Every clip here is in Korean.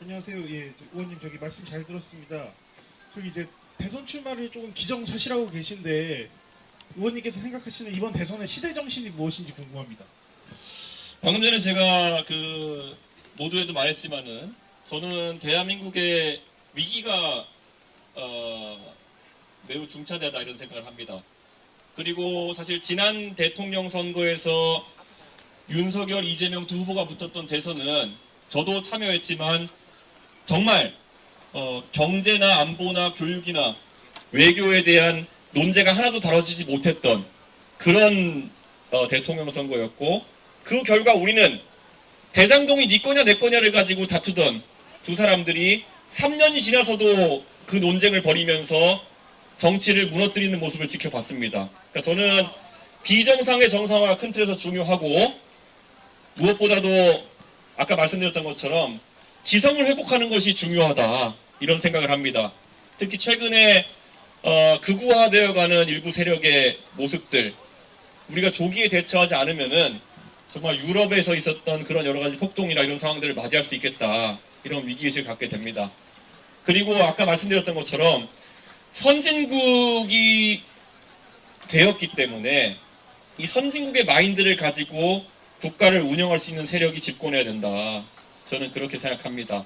안녕하세요. 예, 의원님 저기 말씀 잘 들었습니다. 저기 이제 대선 출마를 조금 기정사실하고 계신데 의원님께서 생각하시는 이번 대선의 시대 정신이 무엇인지 궁금합니다. 방금 전에 제가 모두에도 말했지만은 저는 대한민국의 위기가 매우 중차대하다 이런 생각을 합니다. 그리고 사실 지난 대통령 선거에서 윤석열, 이재명 두 후보가 붙었던 대선은 저도 참여했지만 정말 경제나 안보나 교육이나 외교에 대한 논제가 하나도 다뤄지지 못했던 그런 대통령 선거였고, 그 결과 우리는 대장동이 네 거냐 내 거냐를 가지고 다투던 두 사람들이 3년이 지나서도 그 논쟁을 벌이면서 정치를 무너뜨리는 모습을 지켜봤습니다. 그러니까 저는 비정상의 정상화가 큰 틀에서 중요하고, 무엇보다도 아까 말씀드렸던 것처럼 지성을 회복하는 것이 중요하다 이런 생각을 합니다. 특히 최근에 극우화되어가는 일부 세력의 모습들, 우리가 조기에 대처하지 않으면은 정말 유럽에서 있었던 그런 여러 가지 폭동이나 이런 상황들을 맞이할 수 있겠다, 이런 위기의식을 갖게 됩니다. 그리고 아까 말씀드렸던 것처럼 선진국이 되었기 때문에 이 선진국의 마인드를 가지고 국가를 운영할 수 있는 세력이 집권해야 된다, 저는 그렇게 생각합니다.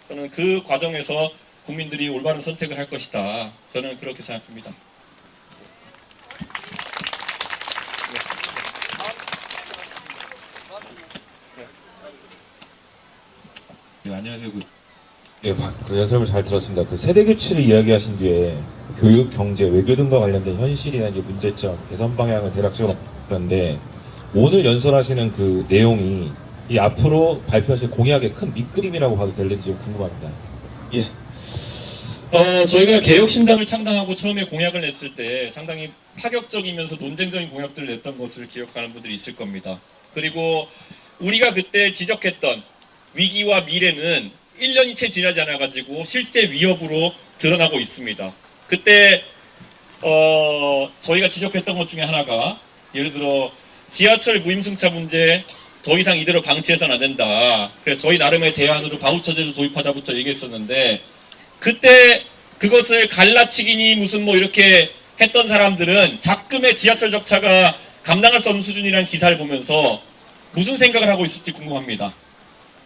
저는 그 과정에서 국민들이 올바른 선택을 할 것이다, 저는 그렇게 생각합니다. 네, 안녕하세요. 그 연설을 잘 들었습니다. 그 세대 교체를 이야기하신 뒤에 교육, 경제, 외교 등과 관련된 현실이나 이제 문제점, 개선 방향을 대략적으로 봤는데, 오늘 연설하시는 그 내용이 이 앞으로 발표하실 공약의 큰 밑그림이라고 봐도 될는지 궁금합니다. 예. 저희가 개혁신당을 창당하고 처음에 공약을 냈을 때 상당히 파격적이면서 논쟁적인 공약들을 냈던 것을 기억하는 분들이 있을 겁니다. 그리고 우리가 그때 지적했던 위기와 미래는 1년이 채 지나지 않아가지고 실제 위협으로 드러나고 있습니다. 그때 저희가 지적했던 것 중에 하나가, 예를 들어 지하철 무임승차 문제 더 이상 이대로 방치해서는 안 된다, 그래서 저희 나름의 대안으로 바우처제도 도입하자부터 얘기했었는데, 그때 그것을 갈라치기니 무슨 뭐 이렇게 했던 사람들은 작금의 지하철 적차가 감당할 수 없는 수준이라는 기사를 보면서 무슨 생각을 하고 있을지 궁금합니다.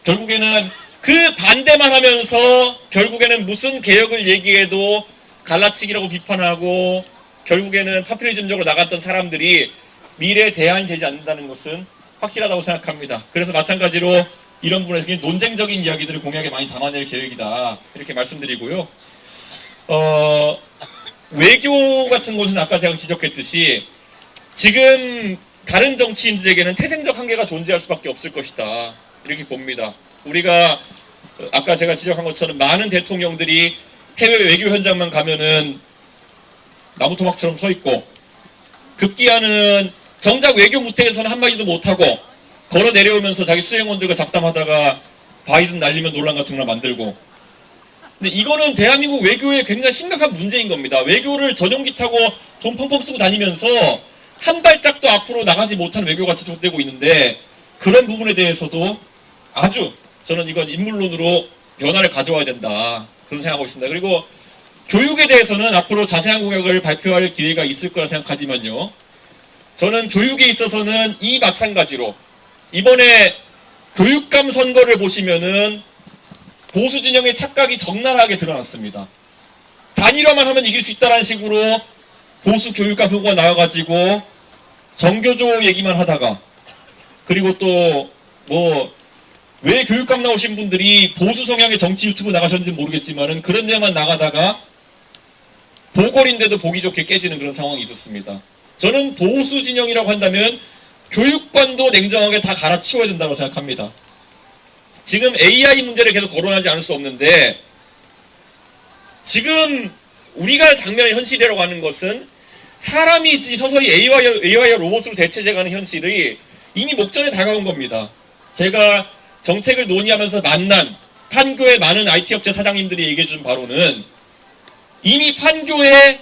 결국에는 그 반대만 하면서 결국에는 무슨 개혁을 얘기해도 갈라치기라고 비판하고 결국에는 파퓰리즘적으로 나갔던 사람들이 미래의 대안이 되지 않는다는 것은 확실하다고 생각합니다. 그래서 마찬가지로 이런 부분에서 굉장히 논쟁적인 이야기들을 공약에 많이 담아낼 계획이다, 이렇게 말씀드리고요. 외교 같은 곳은 아까 제가 지적했듯이 지금 다른 정치인들에게는 태생적 한계가 존재할 수밖에 없을 것이다, 이렇게 봅니다. 우리가 아까 제가 지적한 것처럼 많은 대통령들이 해외 외교 현장만 가면은 나무토막처럼 서 있고, 급기야는 정작 외교 무태에서는 한마디도 못하고 걸어 내려오면서 자기 수행원들과 잡담하다가 바이든 날리면 논란 같은 걸 만들고. 근데 이거는 대한민국 외교의 굉장히 심각한 문제인 겁니다. 외교를 전용기 타고 돈 펑펑 쓰고 다니면서 한 발짝도 앞으로 나가지 못한 외교가 지속되고 있는데, 그런 부분에 대해서도 아주 저는 이건 인물론으로 변화를 가져와야 된다, 그런 생각하고 있습니다. 그리고 교육에 대해서는 앞으로 자세한 공약을 발표할 기회가 있을 거라 생각하지만요, 저는 교육에 있어서는 이 마찬가지로 이번에 교육감 선거를 보시면은 보수 진영의 착각이 적나라하게 드러났습니다. 단일화만 하면 이길 수 있다는 식으로 보수 교육감 후보가 나와가지고 정교조 얘기만 하다가, 그리고 또 왜 교육감 나오신 분들이 보수 성향의 정치 유튜브 나가셨는지 모르겠지만은 그런 데만 나가다가 보궐인데도 보기 좋게 깨지는 그런 상황이 있었습니다. 저는 보수 진영이라고 한다면 교육관도 냉정하게 다 갈아치워야 된다고 생각합니다. 지금 AI 문제를 계속 거론하지 않을 수 없는데, 지금 우리가 당면의 현실이라고 하는 것은 사람이 서서히 AI와 로봇으로 대체돼가는 현실이 이미 목전에 다가온 겁니다. 제가 정책을 논의하면서 만난 판교의 많은 IT업체 사장님들이 얘기해준 바로는, 이미 판교의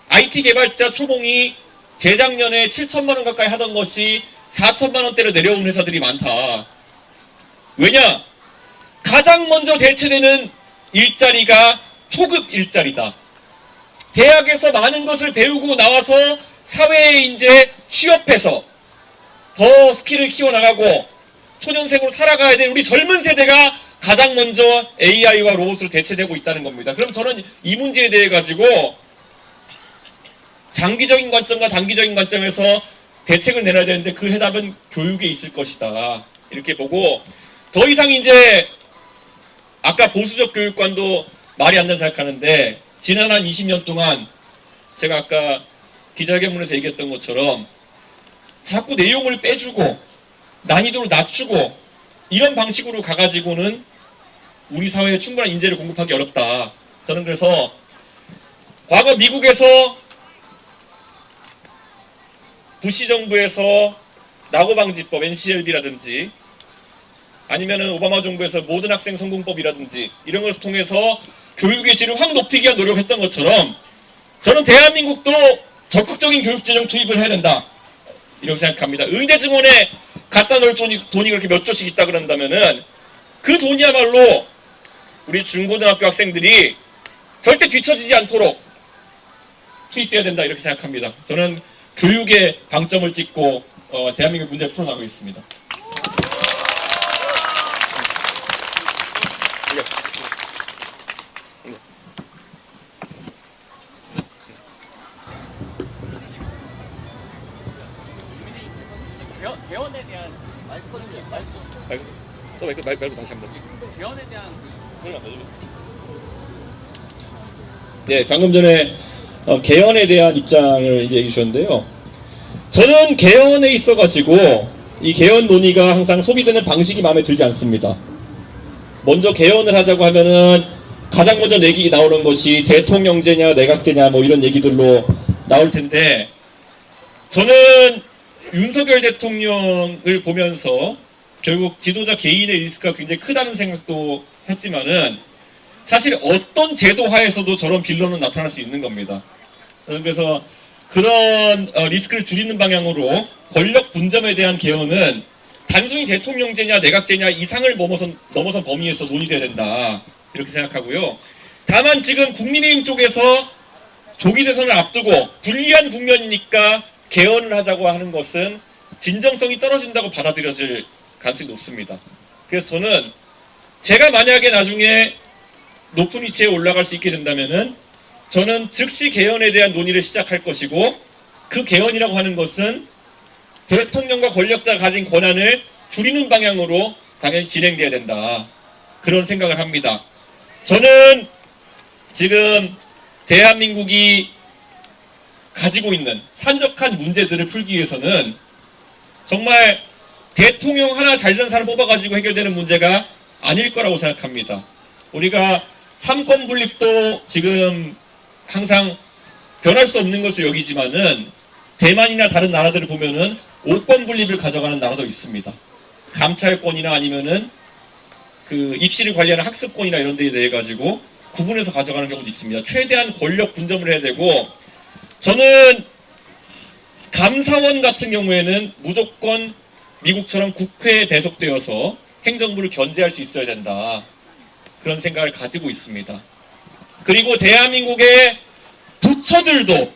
IT 개발자 초봉이 재작년에 7천만 원 가까이 하던 것이 4천만 원대로 내려온 회사들이 많다. 왜냐? 가장 먼저 대체되는 일자리가 초급 일자리다. 대학에서 많은 것을 배우고 나와서 사회에 이제 취업해서 더 스킬을 키워나가고 초년생으로 살아가야 될 우리 젊은 세대가 가장 먼저 AI와 로봇으로 대체되고 있다는 겁니다. 그럼 저는 이 문제에 대해 가지고 장기적인 관점과 단기적인 관점에서 대책을 내놔야 되는데 그 해답은 교육에 있을 것이다. 이렇게 보고 더 이상 이제 아까 보수적 교육관도 말이 안 된다 생각하는데 지난 한 20년 동안 제가 아까 기자회견문에서 얘기했던 것처럼 자꾸 내용을 빼주고 난이도를 낮추고 이런 방식으로 가가지고는 우리 사회에 충분한 인재를 공급하기 어렵다. 저는 그래서 과거 미국에서 부시 정부에서 낙오방지법 NCLB라든지 아니면은 오바마 정부에서 모든 학생 성공법이라든지 이런 것을 통해서 교육의 질을 확 높이기 위한 노력했던 것처럼 저는 대한민국도 적극적인 교육재정 투입을 해야 된다. 이렇게 생각합니다. 의대 증원에 갖다 놓을 돈이 그렇게 몇 조씩 있다 그런다면은 그 돈이야말로 우리 중고등학교 학생들이 절대 뒤처지지 않도록 투입돼야 된다. 이렇게 생각합니다. 저는 교육에 방점을 찍고 대한민국 문제를 풀어나가고 있습니다. 개헌에 대한 말고 다시 한번. 개헌에 대한 네, 방금 전에 개헌에 대한 입장을 이제 얘기해 주셨는데요. 저는 개헌에 있어가지고 이 개헌 논의가 항상 소비되는 방식이 마음에 들지 않습니다. 먼저 개헌을 하자고 하면은 가장 먼저 나오는 것이 대통령제냐 내각제냐 뭐 이런 얘기들로 나올 텐데 저는 윤석열 대통령을 보면서 결국 지도자 개인의 리스크가 굉장히 크다는 생각도 했지만은 사실 어떤 제도 하에서도 저런 빌런은 나타날 수 있는 겁니다. 그래서 그런 리스크를 줄이는 방향으로 권력 분점에 대한 개헌은 단순히 대통령제냐 내각제냐 이상을 넘어선 범위에서 논의돼야 된다. 이렇게 생각하고요. 다만 지금 국민의힘 쪽에서 조기 대선을 앞두고 불리한 국면이니까 개헌을 하자고 하는 것은 진정성이 떨어진다고 받아들여질 가능성이 높습니다. 그래서 저는 제가 만약에 나중에 높은 위치에 올라갈 수 있게 된다면은 저는 즉시 개헌에 대한 논의를 시작할 것이고 그 개헌이라고 하는 것은 대통령과 권력자가 가진 권한을 줄이는 방향으로 당연히 진행돼야 된다. 그런 생각을 합니다. 저는 지금 대한민국이 가지고 있는 산적한 문제들을 풀기 위해서는 정말 대통령 하나 잘된 사람 뽑아가지고 해결되는 문제가 아닐 거라고 생각합니다. 우리가 삼권 분립도 지금 항상 변할 수 없는 것을 여기지만은 대만이나 다른 나라들을 보면은 5권 분립을 가져가는 나라도 있습니다. 감찰권이나 아니면은 그 입시를 관리하는 학습권이나 이런 데에 대해 가지고 구분해서 가져가는 경우도 있습니다. 최대한 권력 분점을 해야 되고 저는 감사원 같은 경우에는 무조건 미국처럼 국회에 배속되어서 행정부를 견제할 수 있어야 된다. 그런 생각을 가지고 있습니다. 그리고 대한민국의 부처들도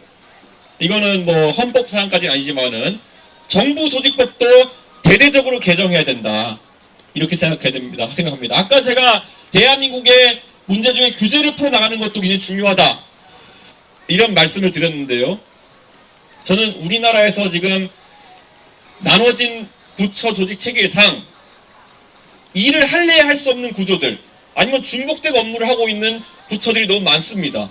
이거는 뭐 헌법 사항까지는 아니지만은 정부 조직법도 대대적으로 개정해야 된다. 이렇게 생각합니다. 아까 제가 대한민국의 문제 중에 규제를 풀어나가는 것도 굉장히 중요하다. 이런 말씀을 드렸는데요. 저는 우리나라에서 지금 나눠진 부처 조직 체계상 일을 할래야 할 수 없는 구조들 아니면 중복된 업무를 하고 있는 부처들이 너무 많습니다.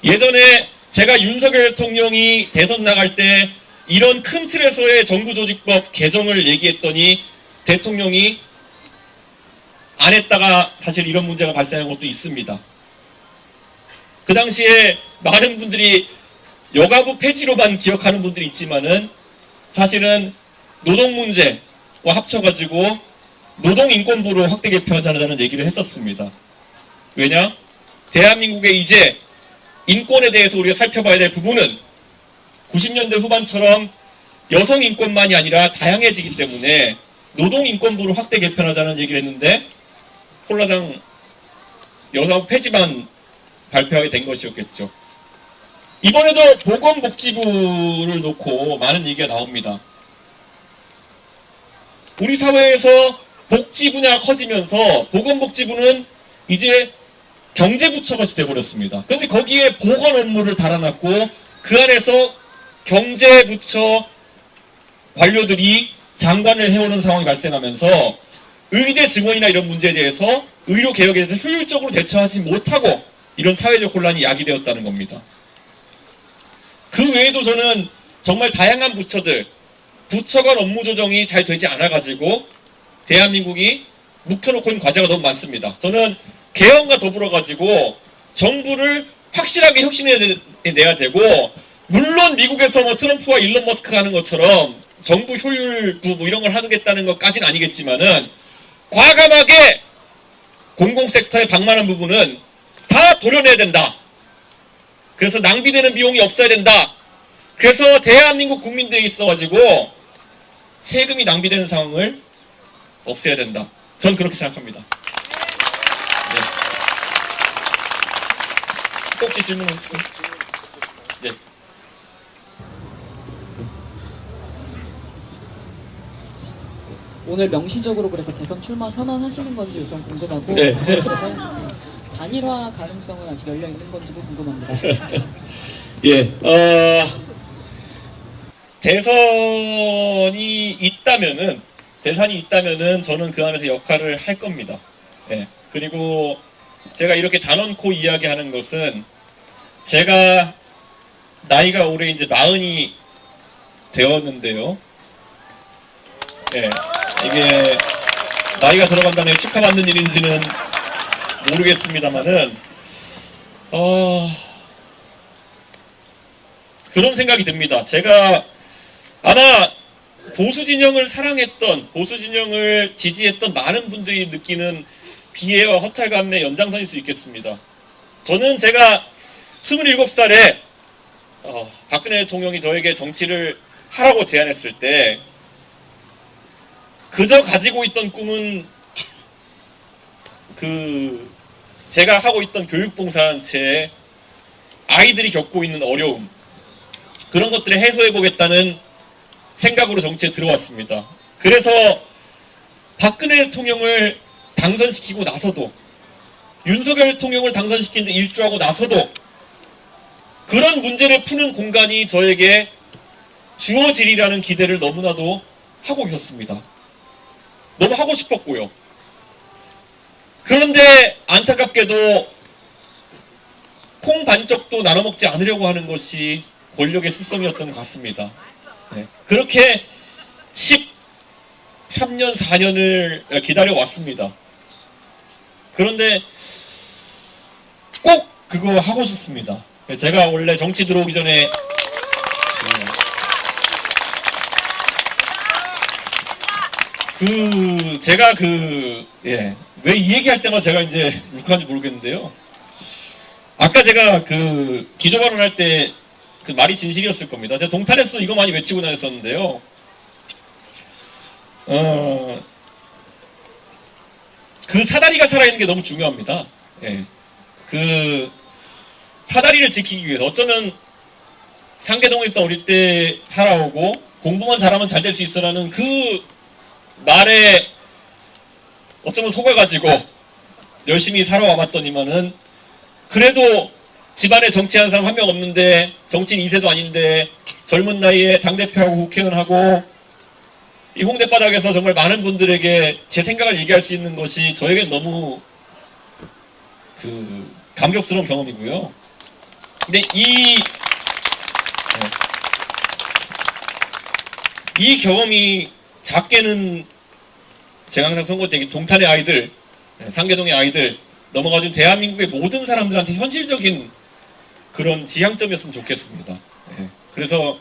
예전에 제가 윤석열 대통령이 대선 나갈 때 이런 큰 틀에서의 정부조직법 개정을 얘기했더니 대통령이 안 했다가 사실 이런 문제가 발생한 것도 있습니다. 그 당시에 많은 분들이 여가부 폐지로만 기억하는 분들이 있지만은 사실은 노동 문제와 합쳐가지고 노동인권부로 확대 개편하자는 얘기를 했었습니다. 왜냐? 대한민국의 이제 인권에 대해서 우리가 살펴봐야 될 부분은 90년대 후반처럼 여성 인권만이 아니라 다양해지기 때문에 노동인권부를 확대 개편하자는 얘기를 했는데 홀라당 여사부 폐지만 발표하게 된 것이었겠죠. 이번에도 보건복지부를 놓고 많은 얘기가 나옵니다. 우리 사회에서 복지 분야가 커지면서 보건복지부는 이제 경제부처같이 돼버렸습니다. 그런데 거기에 보건 업무를 달아놨고 그 안에서 경제부처 관료들이 장관을 해오는 상황이 발생하면서 의대 증원이나 이런 문제에 대해서 의료개혁에 대해서 효율적으로 대처하지 못하고 이런 사회적 혼란이 야기되었다는 겁니다. 그 외에도 저는 정말 다양한 부처들, 부처 간 업무 조정이 잘 되지 않아가지고 대한민국이 묵혀놓고 있는 과제가 너무 많습니다. 저는 개헌과 더불어가지고 정부를 확실하게 혁신해내야 되고, 물론 미국에서 뭐 트럼프와 일론 머스크가 하는 것처럼 정부 효율부 뭐 이런 걸 하겠다는 것까지는 아니겠지만은 과감하게 공공섹터에 방만한 부분은 다 도려내야 된다. 그래서 낭비되는 비용이 없어야 된다. 그래서 대한민국 국민들이 있어가지고 세금이 낭비되는 상황을 없애야 된다. 전 그렇게 생각합니다. 네. 혹시 질문은? 네. 오늘 명시적으로 그래서 대선 출마 선언하시는 건지 우선 궁금하고, 네. 저는 단일화 가능성은 아직 열려 있는 건지도 궁금합니다. 예, 대선이 있다면은 저는 그 안에서 역할을 할 겁니다. 예. 그리고 제가 이렇게 단언코 이야기하는 것은 제가 나이가 올해 이제 40이 되었는데요. 예. 이게 나이가 들어간다는 게 축하받는 일인지는 모르겠습니다만은 그런 생각이 듭니다. 제가 아마 보수 진영을 사랑했던, 보수 진영을 지지했던 많은 분들이 느끼는 비애와 허탈감의 연장선일 수 있겠습니다. 저는 제가 27살에 박근혜 대통령이 저에게 정치를 하라고 제안했을 때 그저 가지고 있던 꿈은 제가 하고 있던 교육봉사단체에 아이들이 겪고 있는 어려움, 그런 것들을 해소해보겠다는 생각으로 정치에 들어왔습니다. 그래서 박근혜 대통령을 당선시키고 나서도, 윤석열 대통령을 당선시키는 데 일조하고 나서도 그런 문제를 푸는 공간이 저에게 주어지리라는 기대를 너무나도 하고 있었습니다. 너무 하고 싶었고요. 그런데 안타깝게도 콩 반쪽도 나눠먹지 않으려고 하는 것이 권력의 습성이었던 것 같습니다. 네. 그렇게 13년, 4년을 기다려왔습니다. 그런데 꼭 그거 하고 싶습니다. 제가 원래 정치 들어오기 전에 왜 이 얘기할 때마다 제가 이제 욱하는지 모르겠는데요. 아까 제가 기조 발언할 때 그 말이 진실이었을 겁니다. 제가 동탄에서 이거 많이 외치고 다녔었는데요. 그 사다리가 살아있는 게 너무 중요합니다. 예. 그 사다리를 지키기 위해서, 어쩌면 상계동에서 어릴 때 살아오고 공부만 잘하면 잘 될 수 있어라는 그 말에 어쩌면 속아가지고 열심히 살아와봤더니만은 그래도 집안에 정치하는 사람 한 명 없는데, 정치인 2세도 아닌데 젊은 나이에 당대표하고 국회의원하고 이 홍대바닥에서 정말 많은 분들에게 제 생각을 얘기할 수 있는 것이 저에겐 너무 감격스러운 경험이고요. 근데 이 경험이 작게는 제가 항상 선거 때 동탄의 아이들, 상계동의 아이들, 넘어가준 대한민국의 모든 사람들한테 현실적인 그런 지향점이었으면 좋겠습니다. 그래서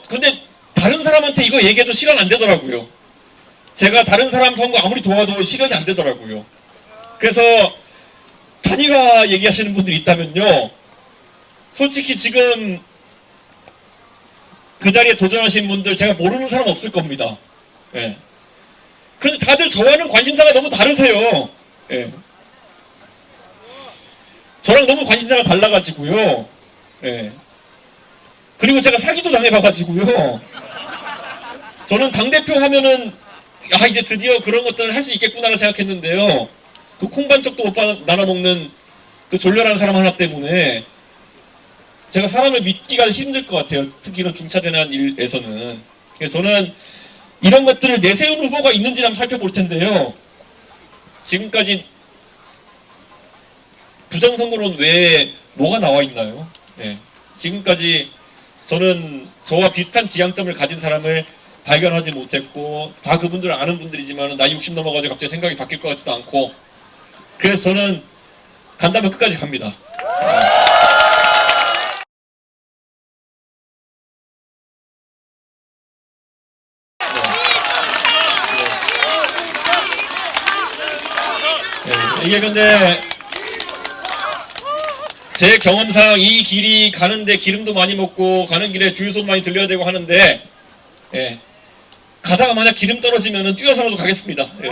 근데 다른 사람한테 이거 얘기해도 실현 안 되더라고요. 제가 다른 사람 선거 아무리 도와도 실현이 안 되더라고요. 그래서 단일화 얘기하시는 분들이 있다면요, 솔직히 지금 그 자리에 도전하신 분들 제가 모르는 사람 없을 겁니다. 예. 그런데 다들 저와는 관심사가 너무 다르세요. 예. 저랑 너무 관심사가 달라가지고요. 예. 그리고 제가 사기도 당해봐가지고요. 저는 당대표 하면은, 이제 드디어 그런 것들을 할 수 있겠구나를 생각했는데요. 그 콩반쪽도 못 나눠먹는 그 졸렬한 사람 하나 때문에 제가 사람을 믿기가 힘들 것 같아요. 특히 이런 중차대한 일에서는. 그래서 저는 이런 것들을 내세운 후보가 있는지 한번 살펴볼 텐데요. 지금까지 부정선거론 외에 뭐가 나와 있나요? 네. 지금까지 저는 저와 비슷한 지향점을 가진 사람을 발견하지 못했고, 다 그분들은 아는 분들이지만 나이 60 넘어가지고 갑자기 생각이 바뀔 것 같지도 않고, 그래서 저는 간다면 끝까지 갑니다. 이게 근데 제 경험상 이 길이 가는데 기름도 많이 먹고 가는 길에 주유소 많이 들려야 되고 하는데, 예. 가다가 만약 기름 떨어지면은 뛰어서라도 가겠습니다. 예.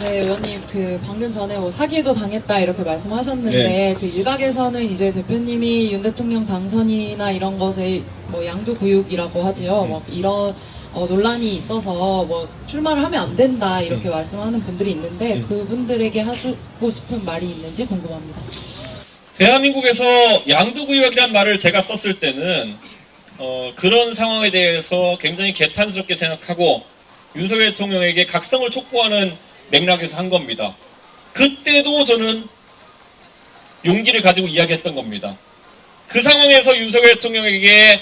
네, 의원님 그 방금 전에 뭐 사기도 당했다 이렇게 말씀하셨는데 네. 그 일각에서는 이제 대표님이 윤 대통령 당선이나 이런 것에 뭐 양두구육이라고 하지요. 뭐 이런 논란이 있어서 뭐 출마를 하면 안 된다 이렇게 말씀하는 분들이 있는데 그분들에게 하고 싶은 말이 있는지 궁금합니다. 대한민국에서 양두구역이란 말을 제가 썼을 때는 그런 상황에 대해서 굉장히 개탄스럽게 생각하고 윤석열 대통령에게 각성을 촉구하는 맥락에서 한 겁니다. 그때도 저는 용기를 가지고 이야기했던 겁니다. 그 상황에서 윤석열 대통령에게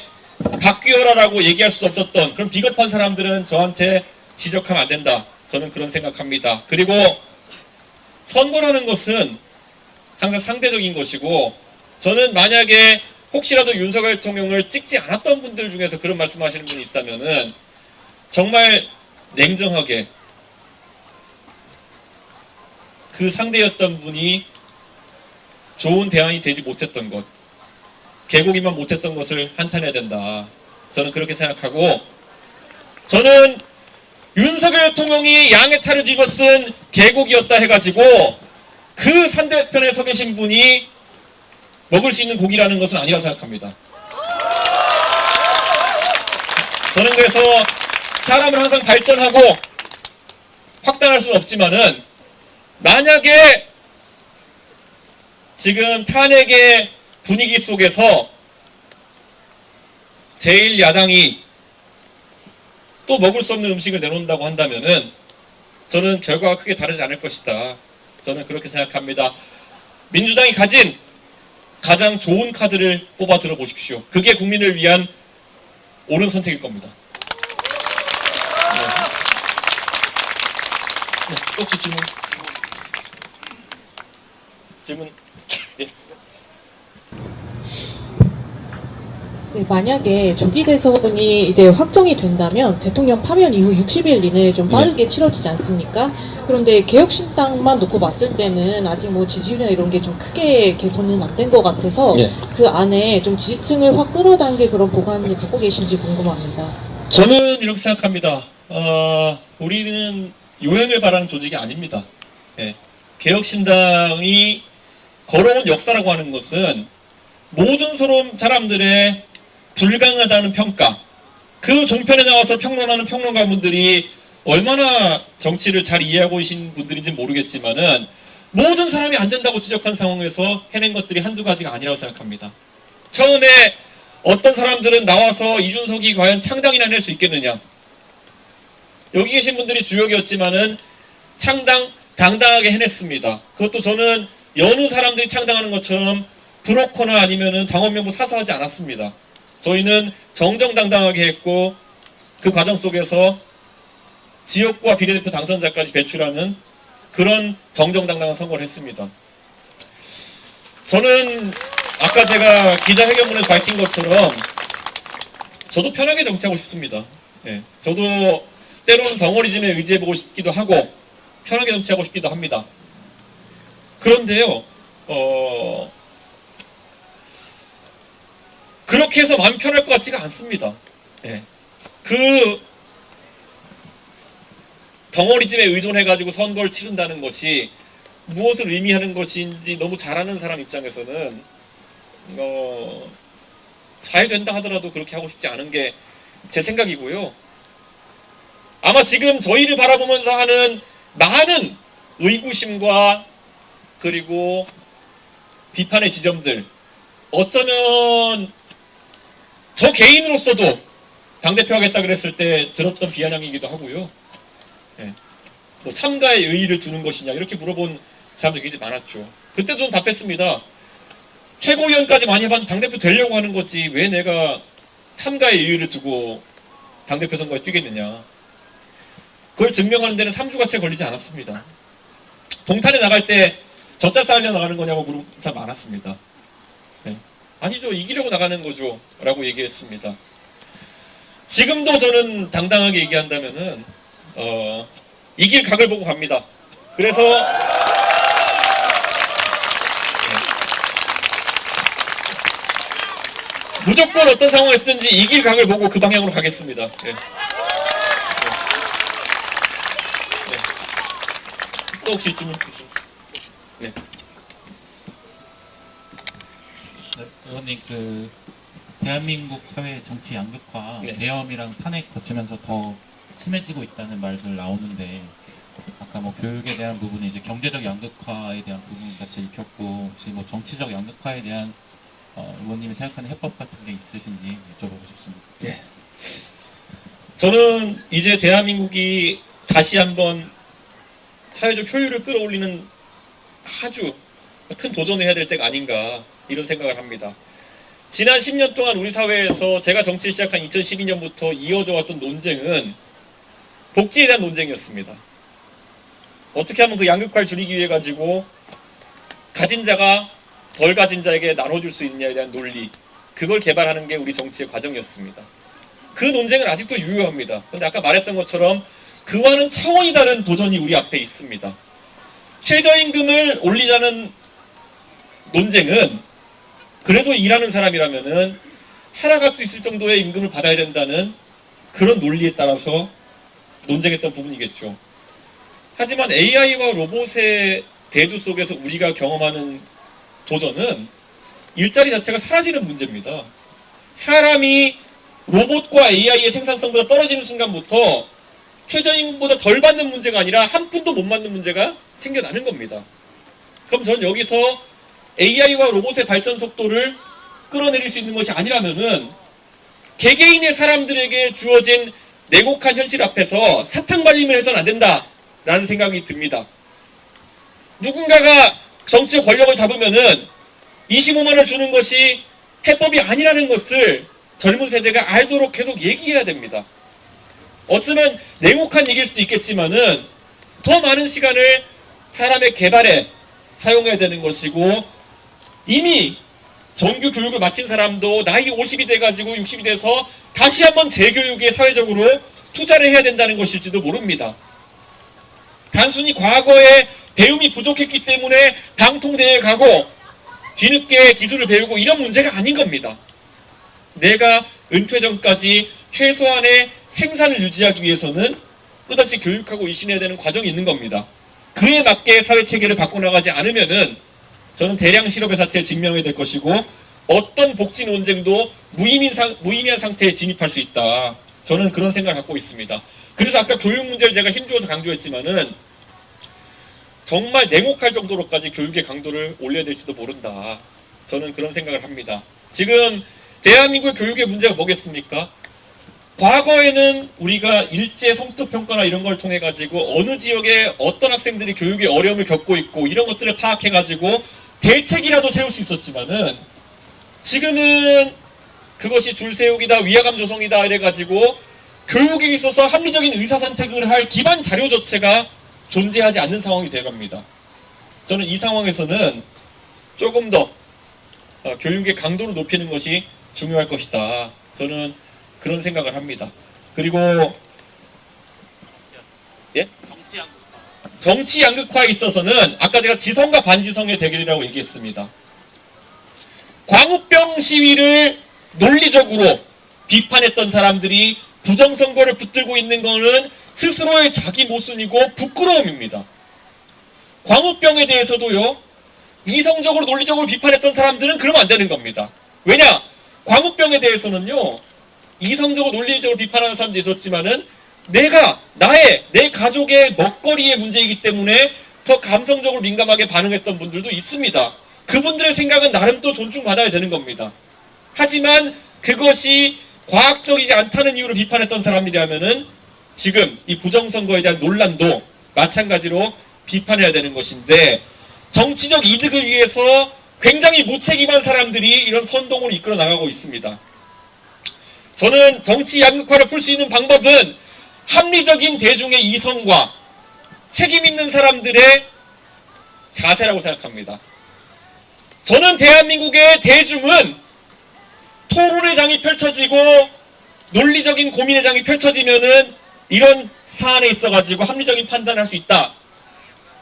바뀌어라라고 얘기할 수 없었던 그런 비겁한 사람들은 저한테 지적하면 안 된다. 저는 그런 생각합니다. 그리고 선거라는 것은 항상 상대적인 것이고, 저는 만약에 혹시라도 윤석열 대통령을 찍지 않았던 분들 중에서 그런 말씀하시는 분이 있다면은 정말 냉정하게 그 상대였던 분이 좋은 대안이 되지 못했던 것, 개고기만 못했던 것을 한탄해야 된다. 저는 그렇게 생각하고, 저는 윤석열 대통령이 양의 탈을 뒤집어 쓴 개고기였다 해가지고 그 상대편에 서 계신 분이 먹을 수 있는 고기라는 것은 아니라고 생각합니다. 저는 그래서 사람을 항상 발전하고 확단할 수는 없지만은, 만약에 지금 탄핵의 분위기 속에서 제1야당이 또 먹을 수 없는 음식을 내놓는다고 한다면은 저는 결과가 크게 다르지 않을 것이다. 저는 그렇게 생각합니다. 민주당이 가진 가장 좋은 카드를 뽑아 들어보십시오. 그게 국민을 위한 옳은 선택일 겁니다. 네, 혹시 질문? 예. 네, 만약에 조기 대선이 이제 확정이 된다면 대통령 파면 이후 60일 이내에 좀 빠르게 치러지지 않습니까? 그런데 개혁신당만 놓고 봤을 때는 아직 뭐 지지율이나 이런 게 좀 크게 개선은 안 된 것 같아서 그 안에 좀 지지층을 확 끌어당길 그런 보관을 갖고 계신지 궁금합니다. 저는 이렇게 생각합니다. 우리는 요행을 바라는 조직이 아닙니다. 예. 개혁신당이 걸어온 역사라고 하는 것은 모든 사람들의 불강하다는 평가, 그 종편에 나와서 평론하는 평론가분들이 얼마나 정치를 잘 이해하고 계신 분들인지 모르겠지만은 모든 사람이 안 된다고 지적한 상황에서 해낸 것들이 한두 가지가 아니라고 생각합니다. 처음에 어떤 사람들은 나와서 이준석이 과연 창당이나 낼 수 있겠느냐, 여기 계신 분들이 주역이었지만은 당당하게 해냈습니다. 그것도 저는 여느 사람들이 창당하는 것처럼 브로커나 아니면은 당원 명부 사서하지 않았습니다. 저희는 정정당당하게 했고, 그 과정 속에서 지역구와 비례대표 당선자까지 배출하는 그런 정정당당한 선거를 했습니다. 저는 아까 제가 기자회견문에서 밝힌 것처럼 저도 편하게 정치하고 싶습니다. 예, 저도 때로는 덩어리즘에 의지해보고 싶기도 하고 편하게 정치하고 싶기도 합니다. 그런데요, 그렇게 그렇게 해서 마음 편할 것 같지가 않습니다. 예. 그 덩어리즘에 의존해가지고 선거를 치른다는 것이 무엇을 의미하는 것인지 너무 잘 아는 사람 입장에서는 잘 된다 하더라도 그렇게 하고 싶지 않은 게 제 생각이고요. 아마 지금 저희를 바라보면서 하는 많은 의구심과 그리고 비판의 지점들, 어쩌면 저 개인으로서도 당대표 하겠다 그랬을 때 들었던 비아냥이기도 하고요. 예. 뭐 참가의 의의를 두는 것이냐 이렇게 물어본 사람들이 굉장히 많았죠. 그때 좀 답했습니다. 최고위원까지 많이 해봤는데 당대표 되려고 하는 거지 왜 내가 참가의 의의를 두고 당대표 선거에 뛰겠느냐. 그걸 증명하는 데는 3주가 채 걸리지 않았습니다. 동탄에 나갈 때 젖자 쌓으려 나가는 거냐고 물은 사람 많았습니다. 네. 아니죠. 이기려고 나가는 거죠. 라고 얘기했습니다. 지금도 저는 당당하게 얘기한다면은 이길 각을 보고 갑니다. 그래서 무조건 어떤 상황에서든지 이길 각을 보고 그 방향으로 가겠습니다. 네. 또 혹시 질문 주시죠? 네. 네, 의원님 그 대한민국 사회 정치 양극화, 네. 계엄이랑 탄핵 거치면서 더 심해지고 있다는 말들 나오는데 아까 뭐 교육에 대한 부분이 이제 경제적 양극화에 대한 부분 같이 읽혔고 혹시 뭐 정치적 양극화에 대한 의원님이 생각하는 해법 같은 게 있으신지 여쭤보고 싶습니다. 네. 저는 이제 대한민국이 다시 한번 사회적 효율을 끌어올리는 아주 큰 도전을 해야 될 때가 아닌가 이런 생각을 합니다. 지난 10년 동안 우리 사회에서 제가 정치를 시작한 2012년부터 이어져 왔던 논쟁은 복지에 대한 논쟁이었습니다. 어떻게 하면 그 양극화를 줄이기 위해 가지고 가진 자가 덜 가진 자에게 나눠줄 수 있느냐에 대한 논리, 그걸 개발하는 게 우리 정치의 과정이었습니다. 그 논쟁은 아직도 유효합니다. 그런데 아까 말했던 것처럼 그와는 차원이 다른 도전이 우리 앞에 있습니다. 최저임금을 올리자는 논쟁은 그래도 일하는 사람이라면은 살아갈 수 있을 정도의 임금을 받아야 된다는 그런 논리에 따라서 논쟁했던 부분이겠죠. 하지만 AI와 로봇의 대두 속에서 우리가 경험하는 도전은 일자리 자체가 사라지는 문제입니다. 사람이 로봇과 AI의 생산성보다 떨어지는 순간부터 최저임금보다 덜 받는 문제가 아니라 한 푼도 못 받는 문제가 생겨나는 겁니다. 그럼 전 여기서 AI와 로봇의 발전 속도를 끌어내릴 수 있는 것이 아니라면은 개개인의 사람들에게 주어진 냉혹한 현실 앞에서 사탕 발림을 해서는 안 된다라는 생각이 듭니다. 누군가가 정치 권력을 잡으면은 25만 원을 주는 것이 해법이 아니라는 것을 젊은 세대가 알도록 계속 얘기해야 됩니다. 어쩌면 냉혹한 얘기일 수도 있겠지만은 더 많은 시간을 사람의 개발에 사용해야 되는 것이고, 이미 정규 교육을 마친 사람도 나이 50이 돼가지고 60이 돼서 다시 한번 재교육에 사회적으로 투자를 해야 된다는 것일지도 모릅니다. 단순히 과거에 배움이 부족했기 때문에 방통대에 가고 뒤늦게 기술을 배우고 이런 문제가 아닌 겁니다. 내가 은퇴 전까지 최소한의 생산을 유지하기 위해서는 끝없이 교육하고 일신해야 되는 과정이 있는 겁니다. 그에 맞게 사회체계를 바꿔나가지 않으면은 저는 대량 실업의 사태에 직면하게 될 것이고 어떤 복지 논쟁도 무의미한 상태에 진입할 수 있다. 저는 그런 생각을 갖고 있습니다. 그래서 아까 교육 문제를 제가 힘주어서 강조했지만은 정말 냉혹할 정도로까지 교육의 강도를 올려야 될지도 모른다. 저는 그런 생각을 합니다. 지금 대한민국의 교육의 문제가 뭐겠습니까? 과거에는 우리가 일제 성취도 평가나 이런 걸 통해 가지고 어느 지역에 어떤 학생들이 교육의 어려움을 겪고 있고 이런 것들을 파악해 가지고 대책이라도 세울 수 있었지만은 지금은 그것이 줄 세우기다, 위화감 조성이다 이래 가지고 교육에 있어서 합리적인 의사 선택을 할 기반 자료 자체가 존재하지 않는 상황이 되어 갑니다. 저는 이 상황에서는 조금 더 교육의 강도를 높이는 것이 중요할 것이다. 저는 그런 생각을 합니다. 그리고 예? 정치 양극화에 있어서는 아까 제가 지성과 반지성의 대결이라고 얘기했습니다. 광우병 시위를 논리적으로 비판했던 사람들이 부정선거를 붙들고 있는 거는 스스로의 자기 모순이고 부끄러움입니다. 광우병에 대해서도요, 이성적으로 논리적으로 비판했던 사람들은 그러면 안 되는 겁니다. 왜냐? 광우병에 대해서는요, 이성적으로 논리적으로 비판하는 사람도 있었지만은 내 가족의 먹거리의 문제이기 때문에 더 감성적으로 민감하게 반응했던 분들도 있습니다. 그분들의 생각은 나름 또 존중받아야 되는 겁니다. 하지만 그것이 과학적이지 않다는 이유로 비판했던 사람들이라면은 지금 이 부정선거에 대한 논란도 마찬가지로 비판해야 되는 것인데, 정치적 이득을 위해서 굉장히 무책임한 사람들이 이런 선동을 이끌어 나가고 있습니다. 저는 정치 양극화를 풀 수 있는 방법은 합리적인 대중의 이성과 책임 있는 사람들의 자세라고 생각합니다. 저는 대한민국의 대중은 토론의 장이 펼쳐지고 논리적인 고민의 장이 펼쳐지면은 이런 사안에 있어가지고 합리적인 판단을 할 수 있다.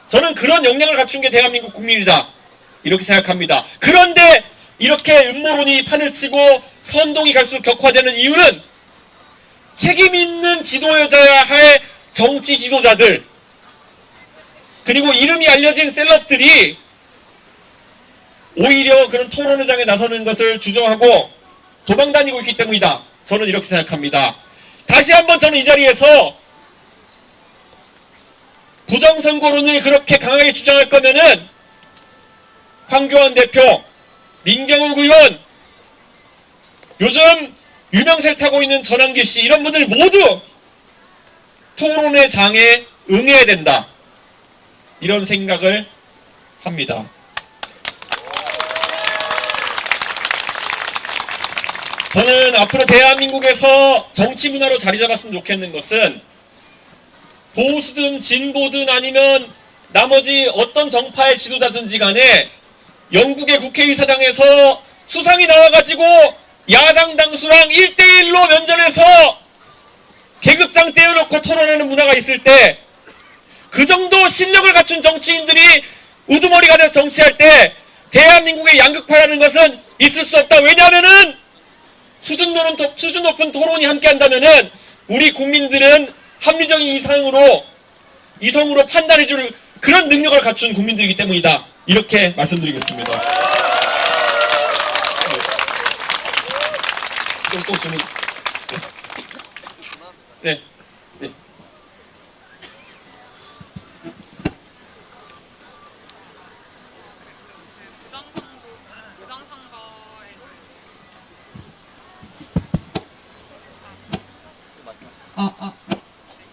저는 그런 역량을 갖춘 게 대한민국 국민이다. 이렇게 생각합니다. 그런데 이렇게 음모론이 판을 치고 선동이 갈수록 격화되는 이유는 책임 있는 지도자여야 할 정치 지도자들, 그리고 이름이 알려진 셀럽들이 오히려 그런 토론회장에 나서는 것을 주저하고 도망다니고 있기 때문이다. 저는 이렇게 생각합니다. 다시 한번 저는 이 자리에서 부정선거론을 그렇게 강하게 주장할 거면은 황교안 대표, 민경욱 의원, 요즘 유명세를 타고 있는 전환기 씨, 이런 분들 모두 토론의 장에 응해야 된다. 이런 생각을 합니다. 저는 앞으로 대한민국에서 정치 문화로 자리 잡았으면 좋겠는 것은 보수든 진보든 아니면 나머지 어떤 정파의 지도자든지 간에 영국의 국회의사당에서 수상이 나와가지고 야당 당수랑 1대1로 면전에서 계급장 떼어놓고 토론하는 문화가 있을 때, 그 정도 실력을 갖춘 정치인들이 우두머리가 돼서 정치할 때 대한민국의 양극화라는 것은 있을 수 없다. 왜냐하면은 수준 높은 토론이 함께한다면은 우리 국민들은 합리적인 이성으로 판단해줄 그런 능력을 갖춘 국민들이기 때문이다. 이렇게 말씀드리겠습니다. 네. 네.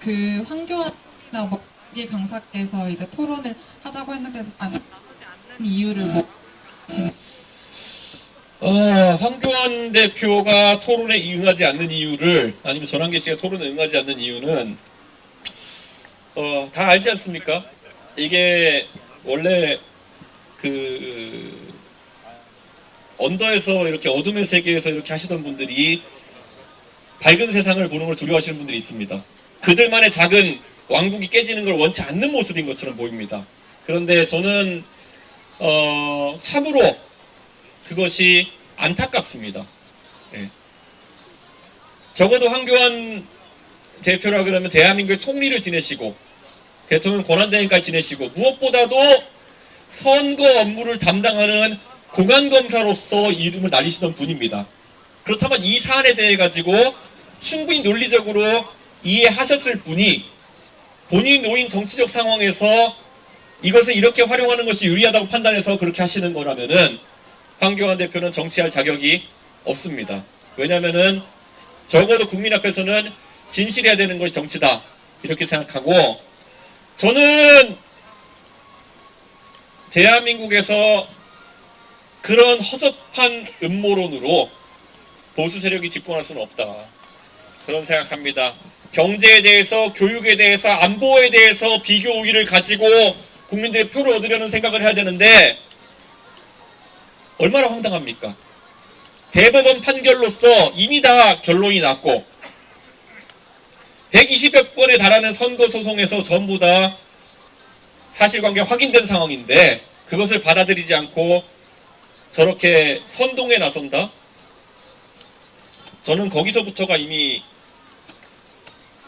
그 황교안이나 뭐 이 강사께서 이제 토론을 하자고 했는데 나오지 않는 이유를 황교안 대표가 토론에 응하지 않는 이유를, 아니면 전환기 씨가 토론에 응하지 않는 이유는 다 알지 않습니까? 이게 원래 그 언더에서 이렇게 어둠의 세계에서 이렇게 하시던 분들이 밝은 세상을 보는 걸 두려워하시는 분들이 있습니다. 그들만의 작은 왕국이 깨지는 걸 원치 않는 모습인 것처럼 보입니다. 그런데 저는 참으로 그것이 안타깝습니다. 네. 적어도 황교안 대표라 그러면 대한민국의 총리를 지내시고 대통령 권한대행까지 지내시고 무엇보다도 선거 업무를 담당하는 공안검사로서 이름을 날리시던 분입니다. 그렇다면 이 사안에 대해 가지고 충분히 논리적으로 이해하셨을 분이 본인이 놓인 정치적 상황에서 이것을 이렇게 활용하는 것이 유리하다고 판단해서 그렇게 하시는 거라면은 황교안 대표는 정치할 자격이 없습니다. 왜냐면은 적어도 국민 앞에서는 진실해야 되는 것이 정치다. 이렇게 생각하고, 저는 대한민국에서 그런 허접한 음모론으로 보수 세력이 집권할 수는 없다. 그런 생각합니다. 경제에 대해서, 교육에 대해서, 안보에 대해서 비교 우위를 가지고 국민들의 표를 얻으려는 생각을 해야 되는데 얼마나 황당합니까? 대법원 판결로서 이미 다 결론이 났고 120여 건에 달하는 선거소송에서 전부 다 사실관계 확인된 상황인데 그것을 받아들이지 않고 저렇게 선동에 나선다? 저는 거기서부터가 이미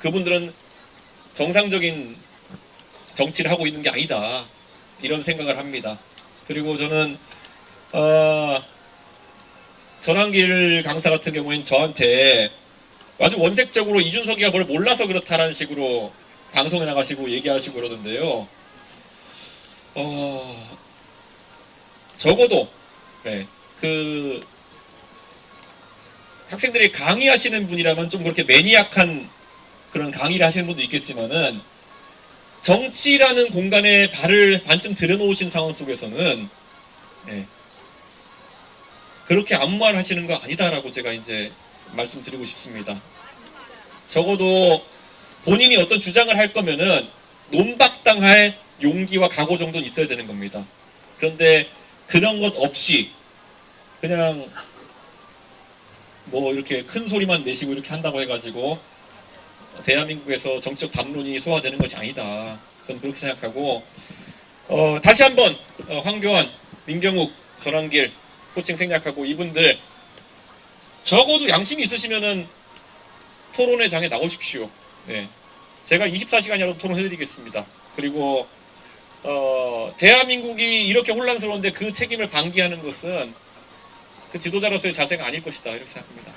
그분들은 정상적인 정치를 하고 있는 게 아니다, 이런 생각을 합니다. 그리고 저는 전환길 강사 같은 경우에는 저한테 아주 원색적으로 이준석이가 뭘 몰라서 그렇다라는 식으로 방송에 나가시고 얘기하시고 그러던데요. 적어도 그 학생들이 강의하시는 분이라면 좀 그렇게 매니악한 그런 강의를 하시는 분도 있겠지만은, 정치라는 공간에 발을 반쯤 들여놓으신 상황 속에서는 그렇게 아무 말 하시는 거 아니다라고 제가 이제 말씀드리고 싶습니다. 적어도 본인이 어떤 주장을 할 거면은 논박당할 용기와 각오 정도는 있어야 되는 겁니다. 그런데 그런 것 없이 그냥 뭐 이렇게 큰 소리만 내시고 이렇게 한다고 해가지고 대한민국에서 정치적 담론이 소화되는 것이 아니다, 저는 그렇게 생각하고, 다시 한번 황교안, 민경욱, 전환길 코칭 생략하고 이분들 적어도 양심이 있으시면은 토론회 장에 나오십시오. 제가 24시간이라도 토론해드리겠습니다. 그리고 대한민국이 이렇게 혼란스러운데 그 책임을 방기하는 것은 그 지도자로서의 자세가 아닐 것이다, 이렇게 생각합니다.